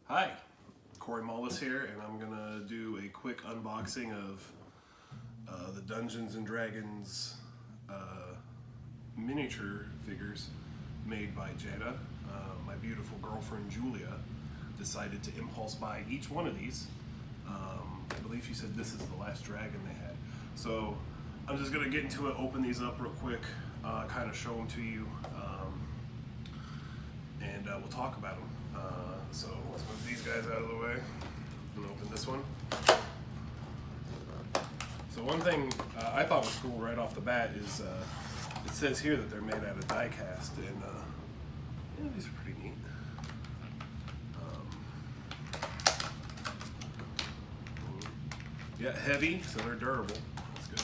Hi, Corey Mullis here, and I'm gonna do a quick unboxing of the Dungeons and Dragons miniature figures made by Jada. My beautiful girlfriend Julia decided to impulse buy each one of these. I believe she said this is the last dragon they had. So I'm just gonna get into it, open these up real quick, kind of show them to you, and we'll talk about them. So let's move these guys out of the way and open this one. So one thing I thought was cool right off the bat is it says here that they're made out of die cast, and yeah, these are pretty neat. Yeah, heavy, so they're durable. That's good.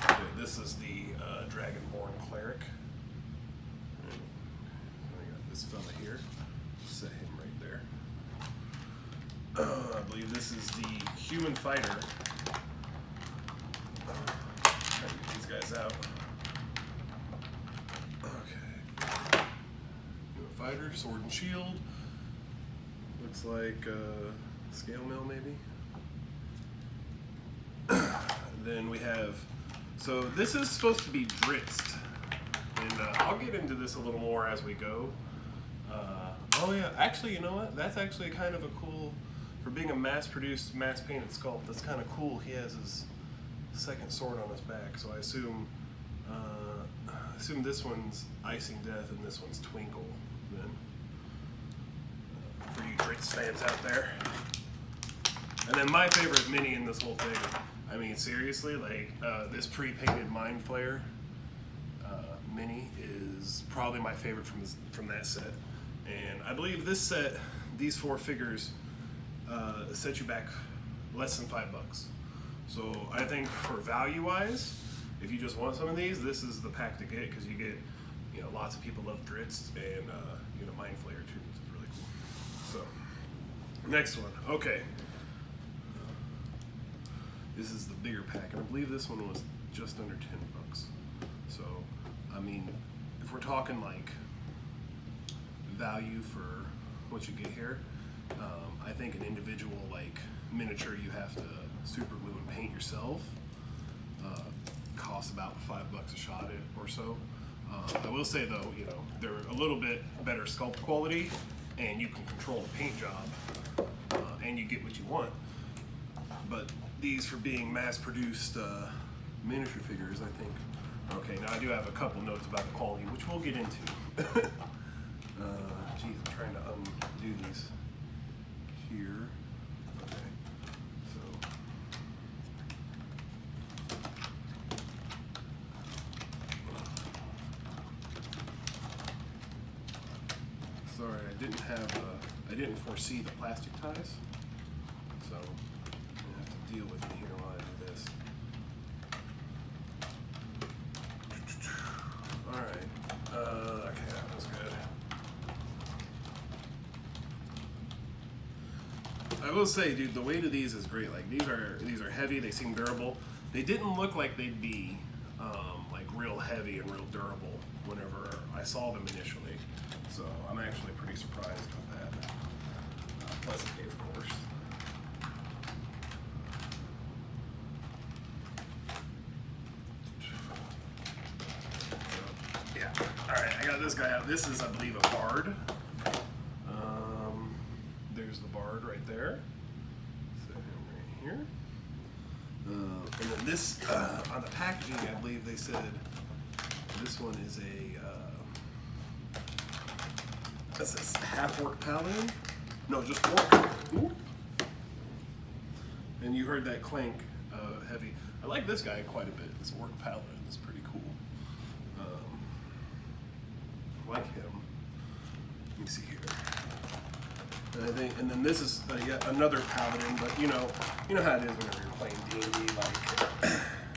Okay, this is the Dragonborn Cleric. I got this fella here. Set him right there. I believe this is the Human Fighter. Try to get these guys out. Okay. Human Fighter, Sword and Shield. Looks like Scale Mail maybe. Then we have, so this is supposed to be Dritzed, and I'll get into this a little more as we go. Oh yeah, actually, you know what? That's actually kind of a cool, for being a mass-produced, mass-painted sculpt, that's kind of cool. He has his second sword on his back, so I assume this one's Icing Death and this one's Twinkle, then. For you Dritz fans out there. And then my favorite mini in this whole thing, I mean, seriously, like, this pre-painted Mind Flayer mini is probably my favorite from that set. And I believe this set, these four figures, set you back less than $5. So I think for value-wise, if you just want some of these, this is the pack to get, because you get, you know, lots of people love Dritz and you know, Mind Flayer too, which is really cool. So next one, okay. This is the bigger pack, and I believe this one was just under $10. So, I mean, if we're talking like value for what you get here, I think an individual like miniature you have to super glue and paint yourself costs about $5 a shot or so. I will say though, you know, they're a little bit better sculpt quality, and you can control the paint job, and you get what you want. But these, for being mass-produced miniature figures, I think. Okay, now I do have a couple notes about the quality, which we'll get into. Geez, I'm trying to undo these here. Okay, so. Sorry, I didn't foresee the plastic ties, so you have to deal with me here while I do this. Alright, okay, that was good. I will say, dude, the weight of these is great. Like, these are heavy, they seem durable. They didn't look like they'd be like real heavy and real durable whenever I saw them initially. So I'm actually pretty surprised with that. Pleasantly, of course. Yeah, alright, I got this guy out. This is, I believe, a Bard. There's the Bard right there. Set him right here. And then this, on the packaging, I believe they said this one is this is half-orc paladin? No, just orc. Ooh. And you heard that clank, heavy. I like this guy quite a bit. This orc paladin is pretty cool. I like him. Let me see here. And I think, and then this is yet another paladin, but you know how it is whenever you're playing DnD. Like,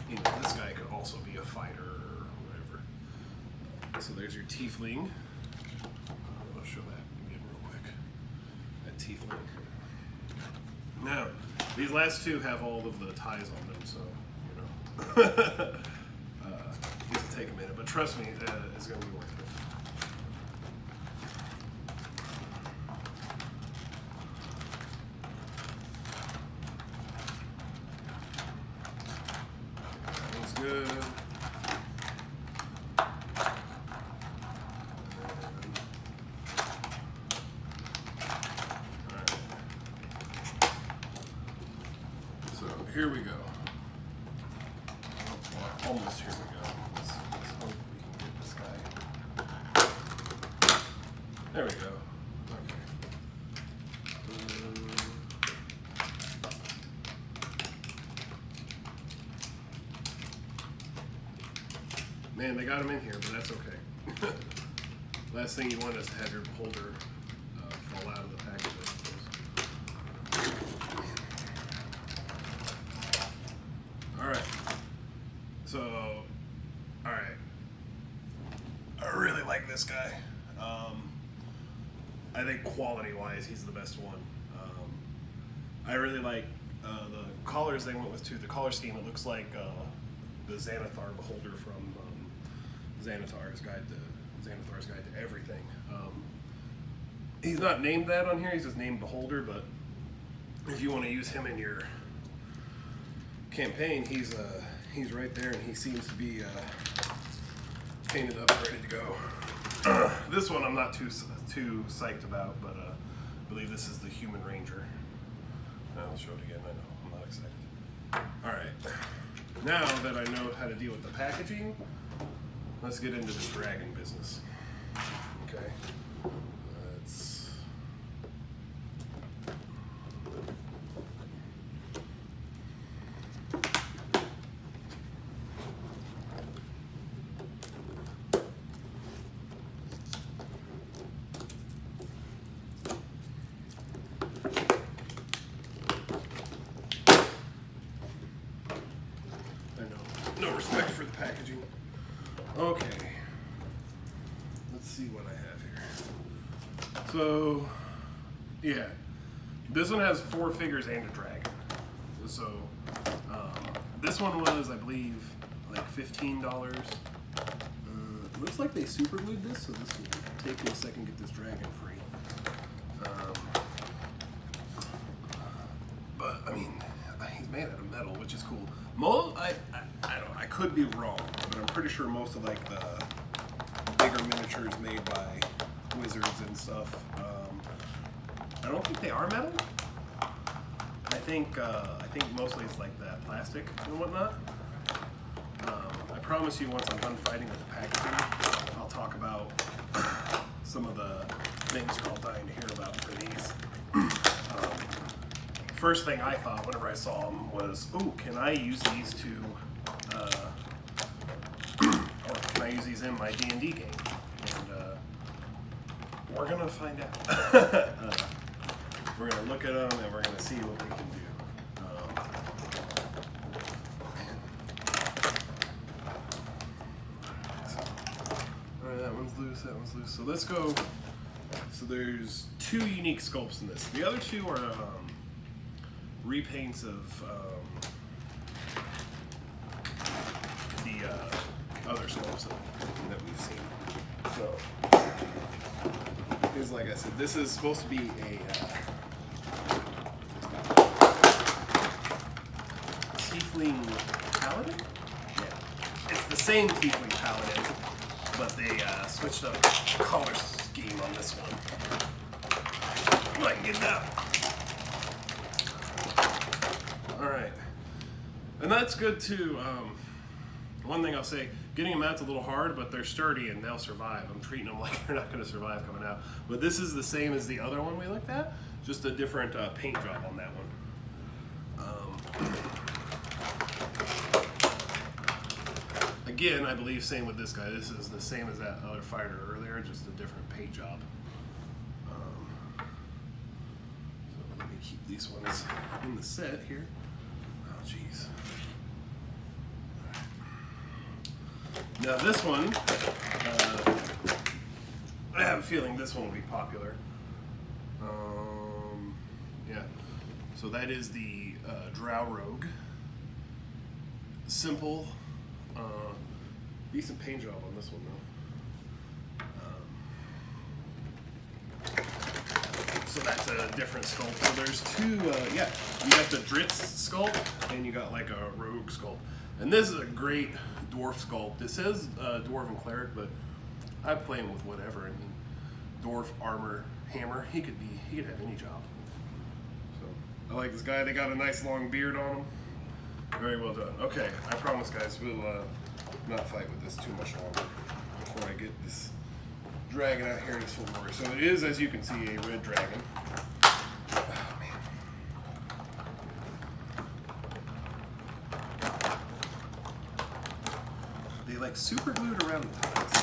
you know, this guy could also be a fighter or whatever. So there's your tiefling. I'll show that again real quick. That tiefling. Now, these last two have all of the ties on them, so you know, these will take a minute. But trust me, it's going to be worth it. here we go. Oh, almost here we go. Let's hope we can get this guy. There we go. Okay. Man, they got him in here, but that's okay. Last thing you want is to have your beholder fall out of the package, I suppose. Alright. So, alright. I really like this guy. I think quality-wise, he's the best one. I really like the collars they went with, too. The collar scheme, it looks like the Xanathar beholder from Xanathar's Guide to Everything. He's not named that on here, he's just named Beholder, but if you want to use him in your campaign, he's right there, and he seems to be painted up, ready to go. This one I'm not too psyched about, but I believe this is the Human Ranger. I'll show it again, I know, I'm not excited. Alright, now that I know how to deal with the packaging, let's get into this dragon business. Okay. Let's. I know. No respect for the packaging. Okay. Let's see what I have here. So, yeah. This one has 4 figures and a dragon. So, this one was, I believe, like $15. Looks like they super glued this, so this will take me a second to get this dragon free. But, I mean, he's made out of metal, which is cool. I could be wrong, but I'm pretty sure most of like the bigger miniatures made by Wizards and stuff, I don't think they are metal. I think mostly it's like that plastic and whatnot. I promise you, once I'm done fighting with the packaging, I'll talk about some of the things you're all dying to hear about for these. First thing I thought whenever I saw them was, ooh, can I use these to, or can I use these in my D&D game? And we're gonna find out. We're gonna look at them and we're gonna see what we can do. Alright, that one's loose, that one's loose. So let's go. So there's 2 unique sculpts in this. The other 2 are repaints of the other sculpts that we've seen. So, here's, like I said, this is supposed to be a Tiefling Paladin? Yeah. It's the same Tiefling Paladin, but they switched up the color scheme on this one. I can get that. Alright, and that's good too. One thing I'll say, getting them out's a little hard, but they're sturdy and they'll survive. I'm treating them like they're not going to survive coming out. But this is the same as the other one we looked at, just a different paint job on that one. Again, I believe same with this guy. This is the same as that other fighter earlier, just a different paint job. So let me keep these ones in the set here. Oh, jeez. Now this one, I have a feeling this one will be popular. Yeah. So that is the Drow Rogue. Simple. Decent paint job on this one though. So that's a different sculpt. So there's 2, yeah, you got the Dritz sculpt and you got like a Rogue sculpt. And this is a great dwarf sculpt. It says Dwarven Cleric, but I play him with whatever. I mean, dwarf, armor, hammer, he could have any job. So I like this guy. They got a nice long beard on him. Very well done. Okay, I promise, guys, we'll not fight with this too much longer before I get this dragon out here in its full glory. So it is, as you can see, a red dragon. Oh, man. They like super glued around the ties,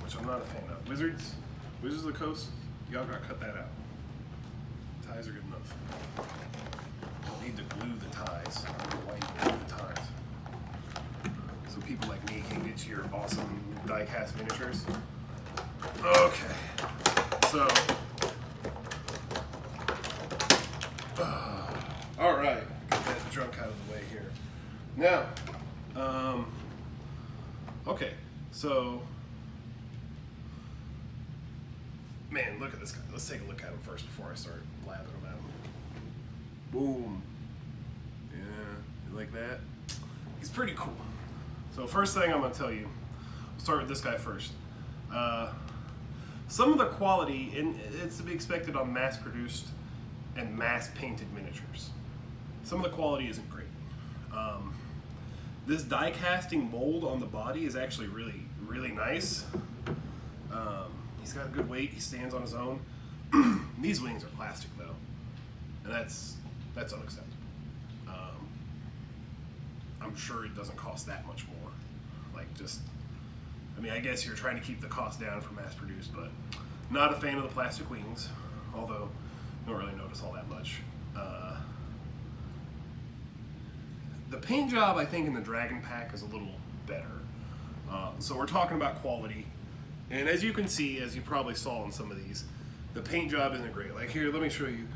which I'm not a fan of. Wizards of the Coast, y'all gotta cut that out. Ties are good enough. Don't need to glue the ties. I don't know why you glue the ties. So people like me can get your awesome die-cast miniatures. Okay, so, all right, get that junk out of the way here. Now, okay, so, man, look at this guy. Let's take a look at him first before I start lathering him at him. Boom. Yeah, you like that? He's pretty cool. So first thing I'm gonna tell you, I'll start with this guy first. Some of the quality, and it's to be expected on mass-produced and mass-painted miniatures. Some of the quality isn't great. This die-casting mold on the body is actually really, really nice. He's got a good weight. He stands on his own. These wings are plastic, though, and that's unacceptable. I'm sure it doesn't cost that much more. Like, just, I mean, I guess you're trying to keep the cost down for mass-produced, but not a fan of the plastic wings, although I don't really notice all that much. The paint job, I think, in the Dragon Pack is a little better. So we're talking about quality, and as you can see, as you probably saw in some of these, the paint job isn't great. Like here, let me show you.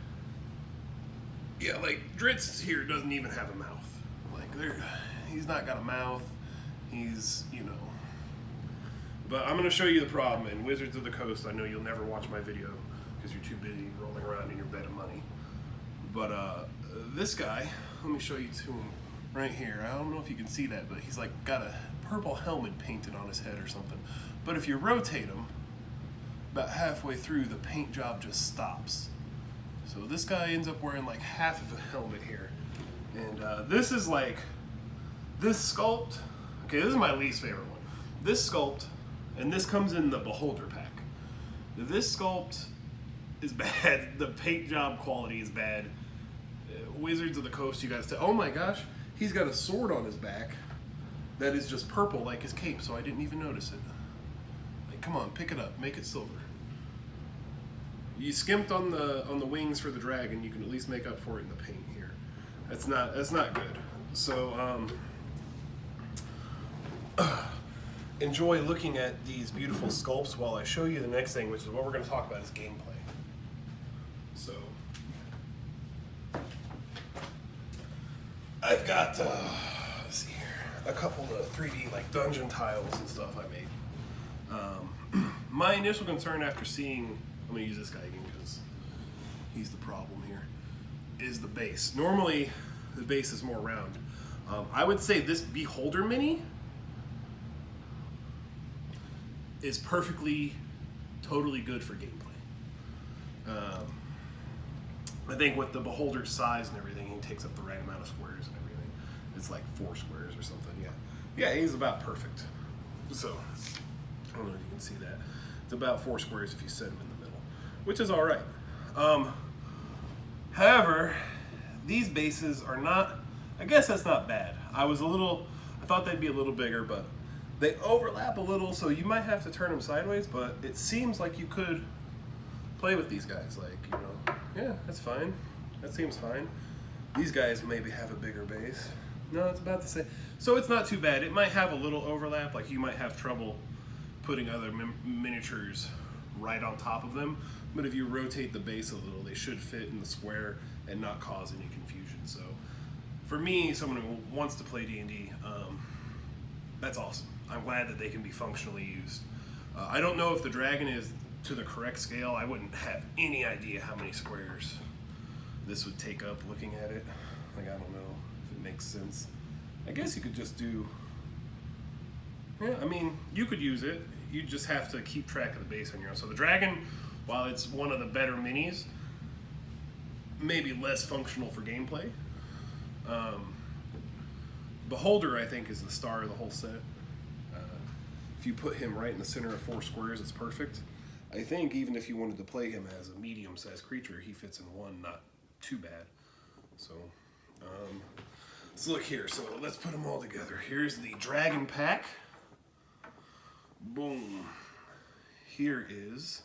Yeah, like Dritz here doesn't even have a mouth. Like he's not got a mouth. He's, you know. But I'm gonna show you the problem. In Wizards of the Coast, I know you'll never watch my video because you're too busy rolling around in your bed of money. But this guy, let me show you to him right here. I don't know if you can see that, but he's like got a purple helmet painted on his head or something. But if you rotate him, about halfway through, the paint job just stops. So this guy ends up wearing like half of a helmet here. And this is like, this sculpt, okay, this is my least favorite one. This sculpt, and this comes in the Beholder pack. This sculpt is bad. The paint job quality is bad. Wizards of the Coast, you guys say, oh my gosh, he's got a sword on his back that is just purple like his cape, so I didn't even notice it. Like, come on, pick it up, make it silver. You skimped on the wings for the dragon, you can at least make up for it in the paint here. That's not good. So enjoy looking at these beautiful sculpts while I show you the next thing, which is what we're going to talk about is gameplay. So I've got let's see here, a couple of 3D like dungeon tiles and stuff I made. My initial concern after seeing, I'm going to use this guy again because he's the problem here, is the base. Normally the base is more round. I would say this Beholder Mini is perfectly, totally good for gameplay. I think with the Beholder's size and everything, he takes up the right amount of squares and everything. It's like 4 squares or something, yeah, he's about perfect. So, I don't know if you can see that. It's about 4 squares if you set him in the middle, which is all right. However, these bases are not, I guess that's not bad. I thought they'd be a little bigger, but they overlap a little, so you might have to turn them sideways, but it seems like you could play with these guys. Like, you know, yeah, that's fine. That seems fine. These guys maybe have a bigger base. No, it's about the same. So it's not too bad. It might have a little overlap, like you might have trouble putting other miniatures right on top of them, but if you rotate the base a little, they should fit in the square and not cause any confusion. So for me, someone who wants to play D&D, that's awesome. I'm glad that they can be functionally used. I don't know if the dragon is to the correct scale. I wouldn't have any idea how many squares this would take up looking at it. Like, I don't know if it makes sense. I guess you could just do, yeah, I mean, you could use it. You just have to keep track of the base on your own. So the dragon, while it's one of the better minis, may be less functional for gameplay. Beholder, I think, is the star of the whole set. If you put him right in the center of 4 squares, it's perfect. I think even if you wanted to play him as a medium-sized creature, he fits in 1, not too bad. So, let's look here. So let's put them all together. Here's the Dragon Pack. Boom. Here is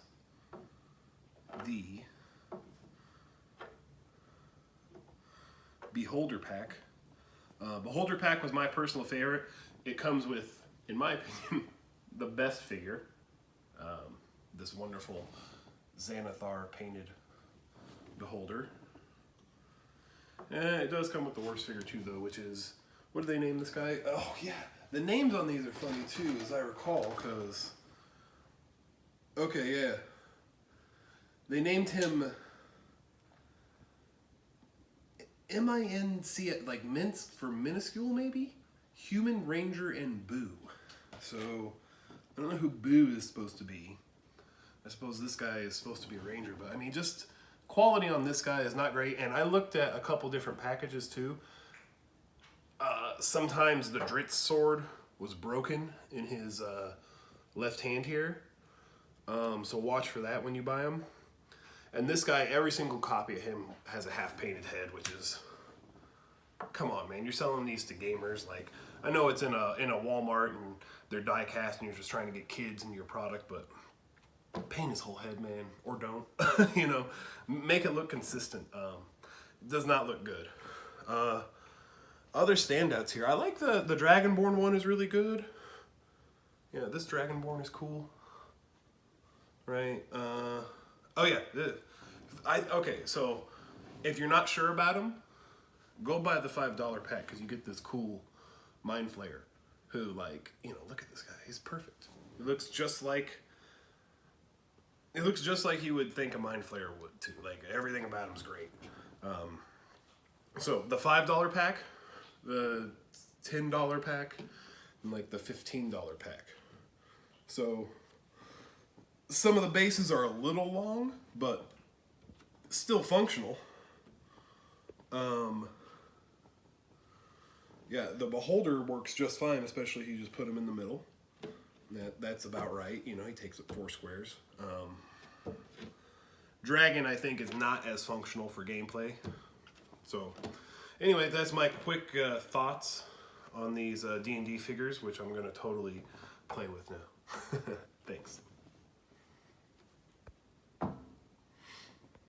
the Beholder Pack. Beholder Pack was my personal favorite. It comes with, in my opinion, the best figure. This wonderful Xanathar painted Beholder. And it does come with the worst figure too, though, which is, what do they name this guy? Oh yeah, the names on these are funny too, as I recall, because, okay, yeah, they named him M-I-N-C, like minced for minuscule maybe? Human, Ranger, and Boo. So, I don't know who Boo is supposed to be. I suppose this guy is supposed to be a Ranger, but I mean, just quality on this guy is not great. And I looked at a couple different packages too. Sometimes the Dritz sword was broken in his left hand here. So watch for that when you buy him. And this guy, every single copy of him has a half-painted head, which is, come on, man, you're selling these to gamers. Like, I know it's in a Walmart and they're die-cast and you're just trying to get kids into your product, but paint his whole head, man, or don't. You know, make it look consistent. It does not look good. Other standouts here. I like the Dragonborn one is really good. Yeah, this Dragonborn is cool. Right? Oh yeah. Okay, so if you're not sure about him, go buy the $5 pack because you get this cool Mind Flayer who, like, you know, look at this guy. He's perfect. He looks just like you would think a Mind Flayer would too. Like, everything about him's great. So the $5 pack, the $10 pack, and like the $15 pack. So some of the bases are a little long, but still functional. Yeah, the Beholder works just fine, especially if you just put him in the middle. That's about right. You know, he takes up 4 squares. Dragon, I think, is not as functional for gameplay. So, anyway, that's my quick thoughts on these D&D figures, which I'm going to totally play with now.